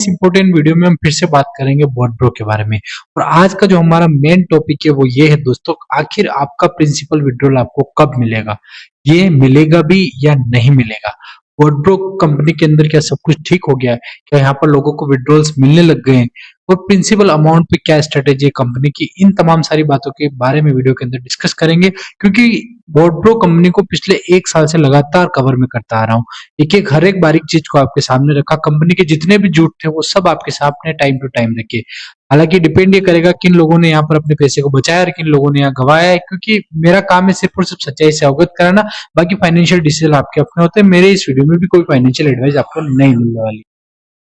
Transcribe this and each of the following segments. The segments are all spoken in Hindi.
इस इम्पोर्टेंट वीडियो में हम फिर से बात करेंगे बॉट ब्रो के बारे में। और आज का जो हमारा मेन टॉपिक है वो ये है दोस्तों, आखिर आपका प्रिंसिपल विड्रॉल आपको कब मिलेगा, ये मिलेगा भी या नहीं मिलेगा। बॉट ब्रो कंपनी के अंदर क्या सब कुछ ठीक हो गया है? क्या यहाँ पर लोगों को विड्रॉल्स मिलने लग गए हैं? और प्रिंसिपल अमाउंट पे क्या स्ट्रेटेजी है कंपनी की, इन तमाम सारी बातों के बारे में वीडियो के अंदर डिस्कस करेंगे। क्योंकि बॉट ब्रो कंपनी को पिछले 1 साल से लगातार कवर में करता आ रहा हूँ, एक हर एक बारीक चीज को आपके सामने रखा, कंपनी के जितने भी झूठ थे वो सब आपके सामने टाइम टू टाइम रखे। हालांकि डिपेंड ये करेगा किन लोगों ने यहाँ पर अपने पैसे को बचाया और किन लोगों ने यहाँ गवाया है, क्योंकि मेरा काम है सिर्फ और सिर्फ सच्चाई से अवगत कराना। बाकी फाइनेंशियल डिसीजन आपके अपने होते हैं, मेरे इस वीडियो में भी कोई फाइनेंशियल एडवाइस आपको नहीं मिलने वाली।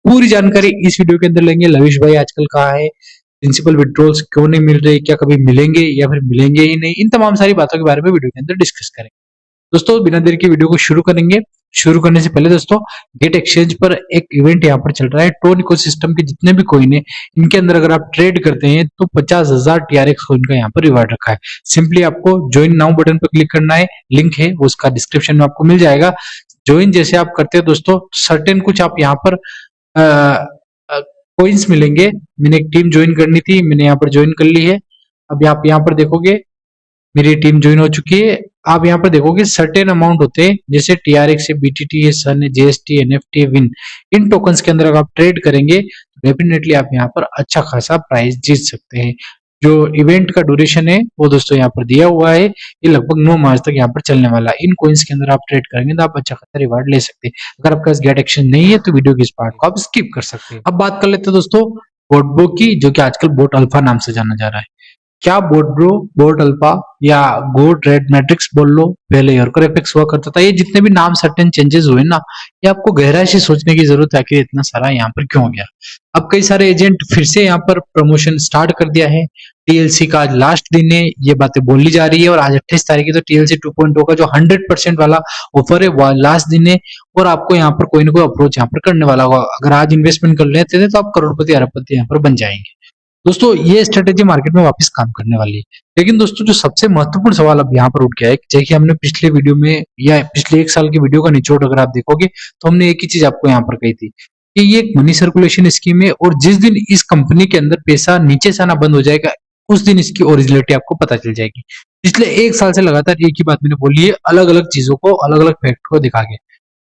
पूरी जानकारी इस वीडियो के अंदर लेंगे। लविश भाई आजकल कहाँ है, प्रिंसिपल विड्रॉल्स क्यों नहीं मिल रहे, क्या कभी मिलेंगे या फिर मिलेंगे ही नहीं, इन तमाम सारी बातों के बारे में वीडियो के अंदर डिस्कस करेंगे। दोस्तों बिना देर के वीडियो को शुरू करेंगे। शुरू करने से पहले दोस्तों, गेट एक्सचेंज पर एक इवेंट यहाँ पर चल रहा है। टोन इकोसिस्टम के जितने भी कॉइन है इनके अंदर अगर आप ट्रेड करते हैं तो 50,000 TRX कॉइन का यहाँ पर रिवार्ड रखा है। सिंपली आपको ज्वाइन नाउ बटन पर क्लिक करना है, लिंक है वो उसका डिस्क्रिप्शन में आपको मिल जाएगा। ज्वाइन जैसे आप करते हैं दोस्तों, सर्टेन कुछ आप यहाँ पर कॉइन्स मिलेंगे। मैंने एक टीम ज्वाइन करनी थी, मैंने यहाँ पर ज्वाइन कर ली है। अब आप यहाँ पर देखोगे मेरी टीम ज्वाइन हो चुकी है। आप यहाँ पर देखोगे सर्टेन अमाउंट होते हैं, जैसे TRX है, BTT है, सन है, JST, NFT है, विन। इन टोकन्स के अंदर अगर आप ट्रेड करेंगे तो डेफिनेटली आप यहाँ पर अच्छा खासा प्राइस जीत सकते हैं। जो इवेंट का ड्यूरेशन है वो दोस्तों यहाँ पर दिया हुआ है, ये लगभग 9 मार्च तक यहाँ पर चलने वाला है। इन कॉइन्स के अंदर आप ट्रेड करेंगे तो आप अच्छा खासा रिवार्ड ले सकते हैं। अगर आपके पास गेट एक्शन नहीं है तो वीडियो की इस पार्ट को आप स्किप कर सकते हैं। अब बात कर लेते हैं दोस्तों बॉट ब्रो की, जो कि आजकल बोट अल्फा नाम से जाना जा रहा है। क्या बोट ब्रो, बोट अल्फा या गोट रेड मैट्रिक्स बोल लो, पहले योरकर एफएक्स हुआ करता था। ये जितने भी नाम सर्टेन चेंजेस हुए ना, ये आपको गहराई से सोचने की जरूरत है कि इतना सारा यहाँ पर क्यों हो गया। अब कई सारे एजेंट फिर से यहाँ पर प्रमोशन स्टार्ट कर दिया है। TLC का आज लास्ट दिन है, ये बातें बोली जा रही है। और आज 28 तारीख है तो TLC 2.0 का जो 100% वाला ऑफर है वो लास्ट दिन है। और आपको यहाँ पर कोई ना कोई अप्रोच यहाँ पर करने वाला होगा। अगर आज इन्वेस्टमेंट कर लेते थे तो आप करोड़पति अरबपति यहाँ पर बन जाएंगे। दोस्तों ये स्ट्रेटेजी मार्केट में वापस काम करने वाली है। लेकिन दोस्तों जो सबसे महत्वपूर्ण सवाल अब यहाँ पर उठ गया है, जैसे हमने पिछले वीडियो में या पिछले 1 साल की वीडियो का निचोड़ अगर आप देखोगे तो हमने एक ही चीज आपको यहाँ पर कही थी कि ये एक मनी सर्कुलेशन स्कीम है। और जिस दिन इस कंपनी के अंदर पैसा नीचे से आना बंद हो जाएगा उस दिन इसकी ओरिजिनलिटी आपको पता चल जाएगी। पिछले 1 साल से लगातार एक ही बात मैंने बोली है, अलग अलग चीजों को, अलग अलग फैक्ट को दिखा के।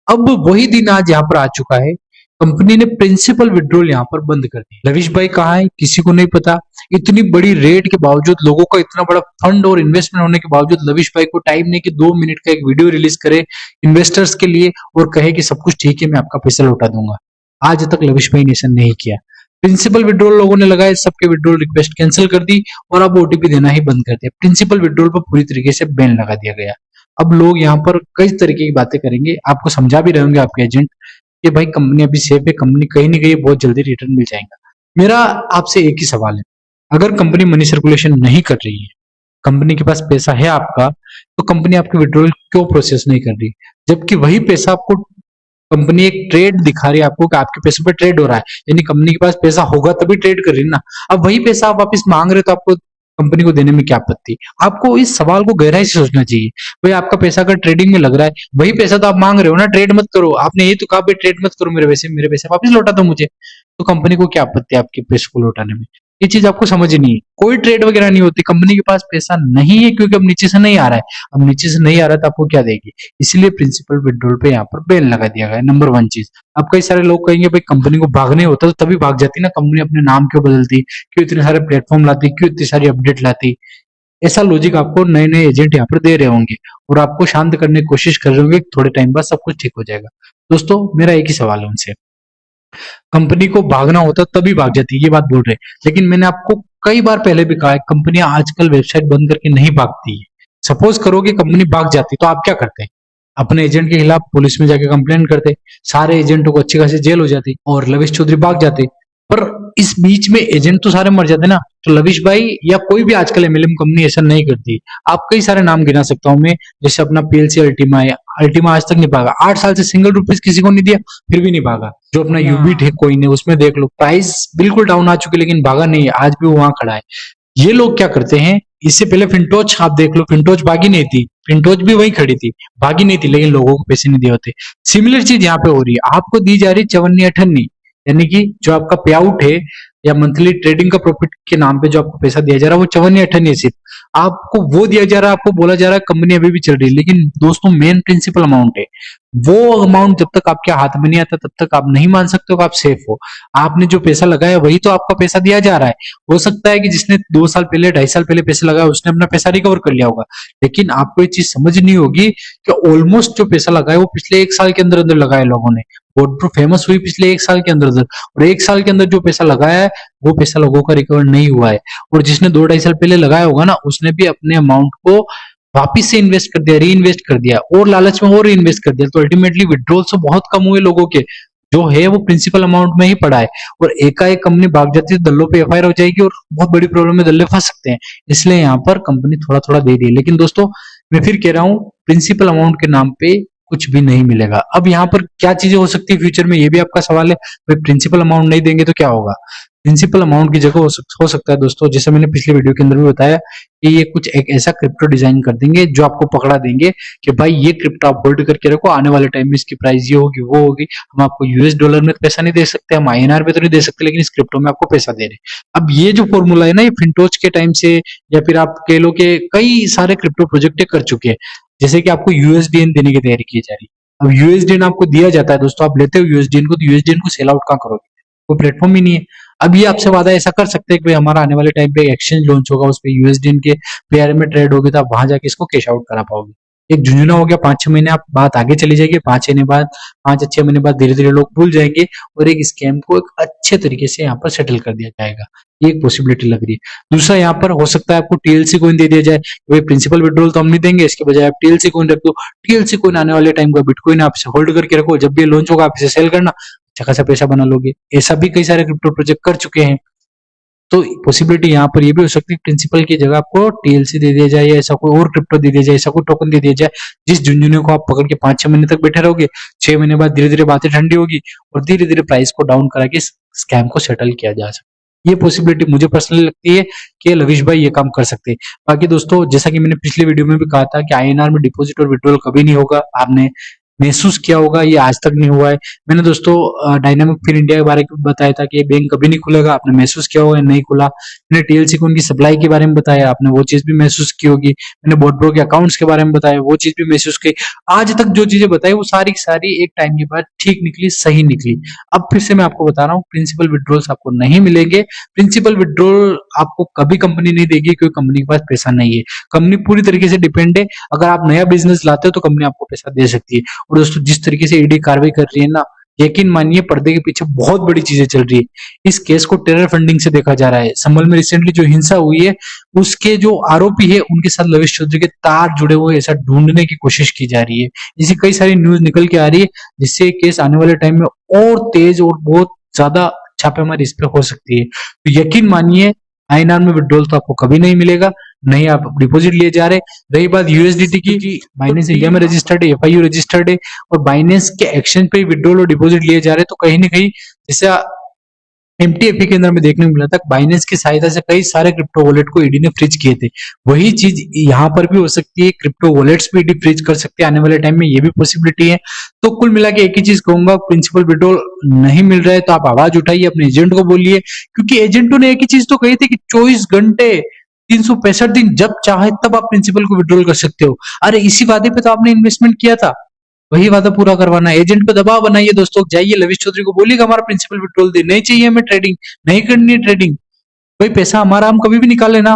अब वही दिन आज यहाँ पर आ चुका है। कंपनी ने प्रिंसिपल विड्रॉल यहाँ पर बंद कर दी। लविश भाई कहाँ है किसी को नहीं पता। इतनी बड़ी रेट के बावजूद, लोगों का इतना बड़ा फंड और इन्वेस्टमेंट होने के बावजूद लविश भाई को टाइम नहीं कि 2 मिनट का एक वीडियो रिलीज करे इन्वेस्टर्स के लिए और कहे कि सब कुछ ठीक है, मैं आपका पैसा लौटा दूंगा। आज तक लविश भाई ने ऐसा नहीं किया। प्रिंसिपल विड्रॉल लोगों ने लगाए, सबके विड्रॉल रिक्वेस्ट कैंसिल कर दी और अब OTP देना ही बंद कर दिया। प्रिंसिपल विड्रॉल पर पूरी तरीके से बैन लगा दिया गया। अब लोग यहाँ पर कई तरीके की बातें करेंगे, आपको समझा भी रहे होंगे आपके एजेंट कि भाई कंपनी अभी सेफ है, कंपनी कहीं ना कहीं बहुत जल्दी रिटर्न मिल जाएगा। मेरा आपसे एक ही सवाल है, अगर कंपनी मनी सर्कुलेशन नहीं कर रही है, कंपनी के पास पैसा है आपका, तो कंपनी आपके विड्रॉल क्यों प्रोसेस नहीं कर रही? जबकि वही पैसा आपको कंपनी एक ट्रेड दिखा रही है आपको कि आपके पैसे पर ट्रेड हो रहा है, यानी कंपनी के पास पैसा होगा तभी ट्रेड कर रही है ना। अब वही पैसा आप वापस मांग रहे तो आपको कंपनी को देने में क्या आपत्ति? आपको इस सवाल को गहराई से सोचना चाहिए। भाई आपका पैसा अगर ट्रेडिंग में लग रहा है, वही पैसा तो आप मांग रहे हो ना, ट्रेड मत करो। आपने ये तो कहा भाई ट्रेड मत करो, मेरे पैसे वापस लौटा दो मुझे, तो कंपनी को क्या आपत्ति है आपके पैसे को लौटाने में? ये चीज आपको समझनी है। कोई ट्रेड वगैरह नहीं होती, कंपनी के पास पैसा नहीं है क्योंकि अब नीचे से नहीं आ रहा है। अब नीचे से नहीं आ रहा है तो आपको क्या देगी? इसलिए प्रिंसिपल विड्रॉल पे यहाँ पर बैन लगा दिया गया है। नंबर 1 चीज। अब कई सारे लोग कहेंगे भाई कंपनी को भागने होता तो तभी भाग जाती ना, कंपनी अपने नाम क्यों बदलती, क्यों इतने सारे प्लेटफॉर्म लाती, क्यों इतनी सारी अपडेट लाती? ऐसा लॉजिक आपको नए नए एजेंट यहाँ पर दे रहे होंगे और आपको शांत करने की कोशिश कर रहे होंगे, थोड़े टाइम बाद सब कुछ ठीक हो जाएगा। दोस्तों मेरा एक ही सवाल है उनसे, कंपनी को भागना होता तभी भाग जाती है, ये बात बोल रहे हैं। लेकिन मैंने आपको कई बार पहले भी कहा है, कंपनियां आजकल वेबसाइट बंद करके नहीं भागती है। सपोज करो कि कंपनी भाग जाती तो आप क्या करते हैं? अपने एजेंट के खिलाफ पुलिस में जाके कंप्लेंट करते, सारे एजेंटों को अच्छी खासी जेल हो जाती और लविश चौधरी भाग जाते। पर इस बीच में एजेंट तो सारे मर जाते ना। तो लविश भाई या कोई भी आजकल MLM कंपनी ऐसा नहीं करती। आप कई सारे नाम गिना सकता हूं मैं, जैसे अपना PLC अल्टीमा है, अल्टीमा आज तक नहीं भागा। 8 साल से सिंगल रुपीज किसी को नहीं दिया फिर भी नहीं भागा। जो अपना यूबिट है कोई ने, उसमें देख लो प्राइस बिल्कुल डाउन आ चुकी लेकिन भागा नहीं है, आज भी वो वहां खड़ा है। ये लोग क्या करते हैं, इससे पहले फिनटोच आप देख लो, फिनटोच भागी नहीं थी, फिनटोच भी वहीं खड़ी थी, भागी नहीं थी, लेकिन लोगों को पैसे नहीं दिए होते। सिमिलर चीज यहाँ पे हो रही है, आपको दी जा रही 54 58 यानी कि जो आपका पे आउट है या मंथली ट्रेडिंग का प्रॉफिट के नाम पे जो आपको पैसा दिया जा रहा है वो 54 या 58 है सिर्फ, आपको वो दिया जा रहा है, आपको बोला जा रहा है कंपनी अभी भी चल रही है, लेकिन दोस्तों मेन प्रिंसिपल अमाउंट है, वो अमाउंट जब तक आपके हाथ में नहीं आता तब तक आप नहीं मान सकते हो कि आप सेफ हो। आपने जो पैसा लगाया वही तो आपका पैसा दिया जा रहा है। हो सकता है कि जिसने 2 साल पहले 2.5 साल पहले पैसे लगाया उसने अपना पैसा रिकवर कर लिया होगा, लेकिन आपको ये चीज समझनी होगी कि ऑलमोस्ट जो पैसा लगाया वो पिछले 1 साल के अंदर अंदर लगाया लोगों ने, बोटप्रो फेमस हुई पिछले 1 साल के अंदर अंदर, और 1 साल के अंदर जो पैसा लगाया है वो पैसा लोगों का रिकवर नहीं हुआ है। और जिसने 2-2.5 साल पहले लगाया होगा ना उसने भी अपने अमाउंट को वापिस से इन्वेस्ट कर दिया, री इन्वेस्ट कर दिया, और लालच में और इन्वेस्ट कर दिया, तो अल्टीमेटली विड्रॉल्स तो बहुत कम हुए लोगों के, जो है वो प्रिंसिपल अमाउंट में ही पड़ा है। और एकाएक कंपनी भाग जाती है, दल्लों पे एफआईआर हो जाएगी और बहुत बड़ी प्रॉब्लम में दल्ले फंस सकते हैं। इसलिए यहाँ पर कंपनी थोड़ा थोड़ा दे रही है, लेकिन दोस्तों मैं फिर कह रहा हूँ प्रिंसिपल अमाउंट के नाम पे कुछ भी नहीं मिलेगा। अब यहाँ पर क्या चीजें हो सकती है फ्यूचर में, ये भी आपका सवाल है, भाई प्रिंसिपल अमाउंट नहीं देंगे तो क्या होगा। प्रिंसिपल अमाउंट की जगह हो सकता है दोस्तों, जैसे मैंने पिछले वीडियो के अंदर भी बताया कि ये कुछ एक ऐसा क्रिप्टो डिजाइन कर देंगे जो आपको पकड़ा देंगे कि भाई ये क्रिप्टो आप होल्ड करके रखो, आने वाले टाइम में इसकी प्राइस ये होगी वो होगी, हम आपको यूएस डॉलर में पैसा नहीं दे सकते, हम आईएनआर में तो नहीं दे सकते, लेकिन इस क्रिप्टो में आपको पैसा दे रहे हैं। अब ये जो फॉर्मूला है ना, ये फिनटोच के टाइम से या फिर आप कह लो कि कई सारे क्रिप्टो प्रोजेक्ट कर चुके हैं, जैसे कि आपको यूएसडीएन देने की तैयारी की जा रही है। अब यूएसडीएन आपको दिया जाता है दोस्तों, आप लेते हो यूएसडीएन को, तो यूएसडीएन को सेल आउट कहाँ करोगे, कोई प्लेटफॉर्म ही नहीं है। अब ये आपसे वादा ऐसा कर सकते हैं कि भाई हमारा आने वाले टाइम पे एक्सचेंज लॉन्च होगा, उस पे यूएसडीएन के पेयर में ट्रेड होगी, तो आप वहां जाके इसको कैश आउट करा पाओगे। एक झुंझुना हो गया, 5-6 महीने आप बात आगे चली जाएगी, 5 या 6 महीने बाद धीरे धीरे लोग भूल जाएंगे और एक स्कैम को एक अच्छे तरीके से यहाँ पर सेटल कर दिया जाएगा। ये एक पॉसिबिलिटी लग रही है। दूसरा यहाँ पर हो सकता है आपको टीएलसी कॉइन दे दिया जाए, भाई प्रिंसिपल विड्रॉल तो हम नहीं देंगे, इसके बजाय आप टीएलसी कॉइन रख दो। टीएलसी कॉइन आने वाले टाइम का बिटकॉइन आप इसे होल्ड करके रखो, जब भी लॉन्च होगा आप इसे सेल करना, अच्छा खासा पैसा बना लोगे। ऐसा भी कई सारे क्रिप्टो प्रोजेक्ट कर चुके हैं। तो पॉसिबिलिटी यहाँ पर ये भी हो सकती है प्रिंसिपल की जगह आपको टीएलसी दे दिया जाए, या ऐसा कोई और क्रिप्टो दे दिया जाए, ऐसा कोई टोकन दे दिया जाए जिस झुंझुने को आप पकड़ के 5-6 महीने तक बैठे रहोगे, 6 महीने बाद धीरे धीरे बातें ठंडी होगी और धीरे धीरे प्राइस को डाउन करा के स्कैम को सेटल किया जा सकता है। ये पॉसिबिलिटी मुझे पर्सनली लगती है कि लविश भाई ये काम कर सकते हैं। बाकी दोस्तों जैसा कि मैंने पिछले वीडियो में भी कहा था कि आईएनआर में डिपॉजिट और विड्रॉल कभी नहीं होगा, आपने महसूस किया होगा, ये आज तक नहीं हुआ है। मैंने दोस्तों डायनामिक फिन इंडिया के बारे में बताया था कि बैंक कभी नहीं खुलेगा, आपने महसूस किया होगा, नहीं खुला। मैंने टीएलसी को उनकी सप्लाई के बारे में बताया, आपने वो चीज भी महसूस की होगी। मैंने बोटप्रो के अकाउंट्स के बारे में बताया, वो चीज भी महसूस की। आज तक जो चीजें बताई वो सारी की सारी एक टाइम के बाद ठीक निकली, सही निकली। अब फिर से मैं आपको बता रहा हूँ, प्रिंसिपल विड्रॉल्स आपको नहीं मिलेंगे। प्रिंसिपल विड्रॉल आपको कभी कंपनी नहीं देगी, क्योंकि कंपनी के पास पैसा नहीं है। कंपनी पूरी तरीके से डिपेंड है, अगर आप नया बिजनेस लाते हो तो कंपनी आपको पैसा दे सकती है। और दोस्तों जिस तरीके से ईडी कार्रवाई कर रही है ना, यकीन मानिए पर्दे के पीछे बहुत बड़ी चीजें चल रही है। इस केस को टेरर फंडिंग से देखा जा रहा है। संभल में रिसेंटली जो हिंसा हुई है उसके जो आरोपी है उनके साथ लविश चौधरी के तार जुड़े हुए ऐसा ढूंढने की कोशिश की जा रही है। इसी कई सारी न्यूज निकल के आ रही है जिससे केस आने वाले टाइम में और तेज और बहुत ज्यादा छापेमारी इस पे हो सकती है। तो यकीन मानिए आईएनआर में विड्रॉल तो आपको कभी नहीं मिलेगा, नहीं आप डिपॉजिट लिए जा रहे। रही बात यूएसडीटी की, बाइनेंस इंडिया में रजिस्टर्ड है, एफआईयू रजिस्टर्ड है और बाइनेंस के एक्सचेंज पे विड्रॉल और डिपॉजिट लिए जा रहे, तो कहीं ना कहीं जैसे एमटीएफई के अंदर में देखने को मिला था, बाइनेंस की सहायता से कई सारे क्रिप्टो वॉलेट को ईडी ने फ्रीज किए थे। वही चीज यहाँ पर भी हो सकती है, क्रिप्टो वॉलेट्स भी ईडी फ्रीज कर सकते हैं आने वाले टाइम में, ये भी पॉसिबिलिटी है। तो कुल मिला के एक ही चीज कहूंगा, प्रिंसिपल विड्रॉल नहीं मिल रहा है तो आप आवाज उठाइए, अपने एजेंट को बोलिए, क्योंकि एजेंटों ने एक ही चीज तो कही थी कि 24 घंटे 365 दिन जब चाहे तब आप प्रिंसिपल को विड्रॉल कर सकते हो। अरे इसी वादे पे तो आपने इन्वेस्टमेंट किया था, वही वादा पूरा करवाना है। एजेंट पे दबाव बनाइए दोस्तों, जाइए लविश चौधरी को बोलिएगा हमारा प्रिंसिपल विड्रॉल दे, नहीं चाहिए हमें ट्रेडिंग, नहीं करनी है ट्रेडिंग, भाई पैसा हमारा हम कभी भी निकाल लेना,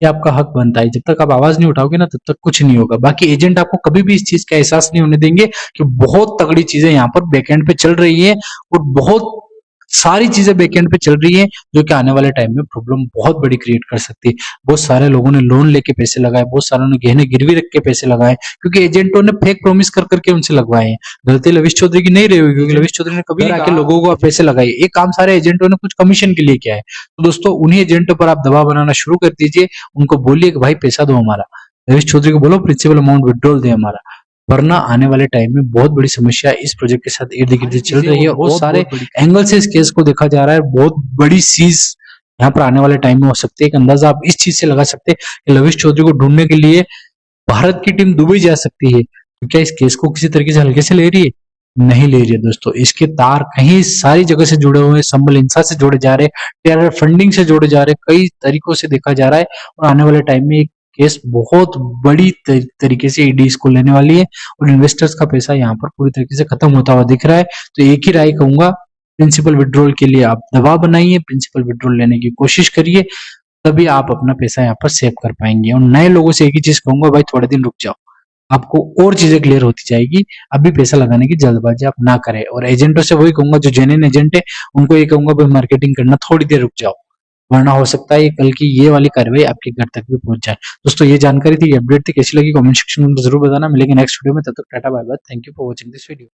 ये आपका हक बनता है। जब तक आप आवाज नहीं उठाओगे ना तब तक कुछ नहीं होगा। बाकी एजेंट आपको कभी भी इस चीज का एहसास नहीं होने देंगे कि बहुत तगड़ी चीजें यहाँ पर बैकएंड पे चल रही है और बहुत सारी चीजें बैकएंड पे चल रही है जो कि आने वाले टाइम में प्रॉब्लम बहुत बड़ी क्रिएट कर सकती है। बहुत सारे लोगों ने लोन लेके पैसे लगाए, बहुत सारों ने गहने गिरवी रख के पैसे लगाए, क्योंकि एजेंटों ने फेक प्रॉमिस कर करके उनसे लगवाए हैं। गलती लविश चौधरी की नहीं रही होगी, क्योंकि लविश चौधरी ने कभी आके लोगों को पैसे लगाए। एक काम सारे एजेंटों ने कुछ कमीशन के लिए किया है। तो दोस्तों उन्हीं एजेंटों पर आप दबाव बनाना शुरू कर दीजिए, उनको बोलिए कि भाई पैसा दो हमारा, लविश चौधरी को बोलो प्रिंसिपल अमाउंट विड्रॉल दे हमारा, वरना आने वाले टाइम में बहुत बड़ी समस्या इस प्रोजेक्ट के साथ इर्द गिर्द चल रही है। और सारे एंगल से इस केस को देखा जा रहा है, बहुत बड़ी चीज यहाँ पर आने वाले टाइम में हो सकती है। एक अंदाजा आप इस चीज से लगा सकते हैं कि लविश चौधरी को ढूंढने के लिए भारत की टीम दुबई जा सकती है। तो क्या इस केस को किसी तरीके से हल्के से ले रही है? नहीं ले रही है दोस्तों। इसके तार कहीं सारी जगह से जुड़े हुए हैं, संबल इंसा से जोड़े जा रहे हैं, टेरर फंडिंग से जोड़े जा रहे हैं, कई तरीकों से देखा जा रहा है और आने वाले टाइम में एक केस बहुत बड़ी तरीके से ईडी इसको लेने वाली है और इन्वेस्टर्स का पैसा यहाँ पर पूरी तरीके से खत्म होता हुआ दिख रहा है। तो एक ही राय कहूंगा, प्रिंसिपल विड्रॉल के लिए आप दबाव बनाइए, प्रिंसिपल विड्रॉल लेने की कोशिश करिए, तभी आप अपना पैसा यहाँ पर सेव कर पाएंगे। और नए लोगों से एक ही चीज कहूंगा, भाई थोड़े दिन रुक जाओ, आपको और चीजें क्लियर होती जाएगी। अभी पैसा लगाने की जल्दबाजी आप ना करें। और एजेंटों से वही कहूंगा, जो जेन्युइन एजेंट है उनको ये कहूंगा, भाई मार्केटिंग करना थोड़ी देर रुक जाओ, वरना हो सकता है कल की ये वाली कार्रवाई आपके घर तक भी पहुंच जाए। दोस्तों ये जानकारी थी, ये अपडेट थी, कैसी लगी कमेंट सेक्शन में जरूर बताना। मिलेंगे नेक्स्ट वीडियो में, तब तक tata bye bye, thank you for watching this video.